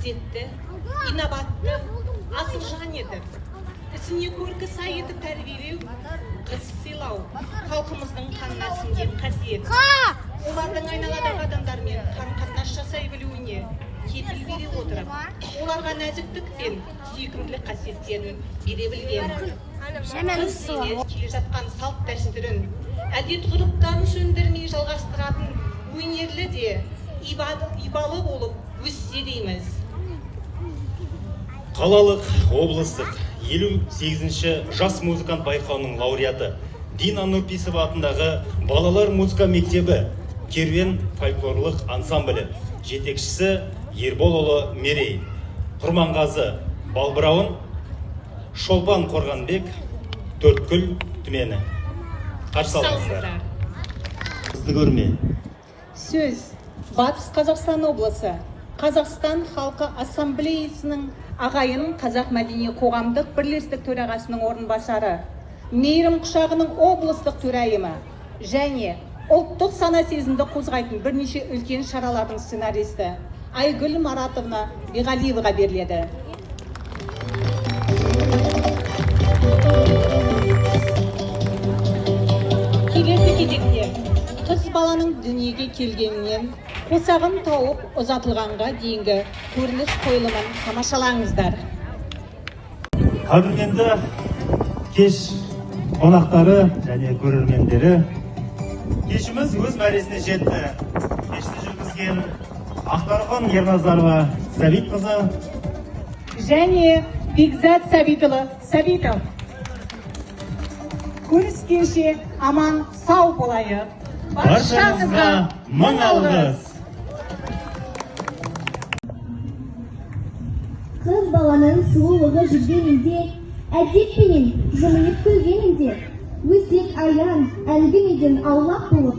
ізетті, инабатты, асыл жан еді. Ісіне көркі сай етіп тәрбиелеу, қыз сыйлау, халқымыздың қанына сіңген қасиет. Олардың айналадағы адамдармен қарым-қатынас жасай білуіне кепіл бере отырып, оларға нәзіктік пен сүйкімділік қасиеттерін бере білген. Қыз еле келе жатқан салт дәстүрін, әдет ғұрыптарын сөндірмей жалғастыратын өнерлі де ибалы болып өссе дейміз. Қалалық облыстық 58-ші жас музыкант байқауының лауреаты Дина Нұрпейісова атындағы балалар музыка мектебі керуен фольклорлық ансамблі жетекшісі Ерболұлы Мерей, Құрманғазы Балбырауын, Шолпан Қорғанбек, Төрткүл түмені. Қарсы алыңыздар. Қызды көрме. Сөз Батыс Қазақстан облысы Қазақстан халқы ассамблеясының ағайын Қазақ мәдени қоғамдық бірлестік төрағасының орынбасары, мейірім құшағының облыстық төрайымы және ұлттық сана сезімді қозғайтын бірнеше үлкен шаралардың сценаристі Айгүл Маратовна Биғалиеваға беріледі. Келесі кезекте қыз баланың дүниеге келгенінен қосағын тауып ұзатылғанға дейінгі көрініс қойылымын тамашалаңыздар. Қадірменді кеш қонақтары және көрермендері, кешіміз өз мәресіне жетті. Кешті жүргізген Ақтархан Ерназарова Сәбитқызы және Бекзат Сәбитұлы Сәбитов. Көріскенше аман сау болайық. Баршаңызға мың алғыс. Қыз баланың сұлулығы жүргенінде, әдеппенен жымиып күлгенінде, өсек аян әңгімеден аулақ болып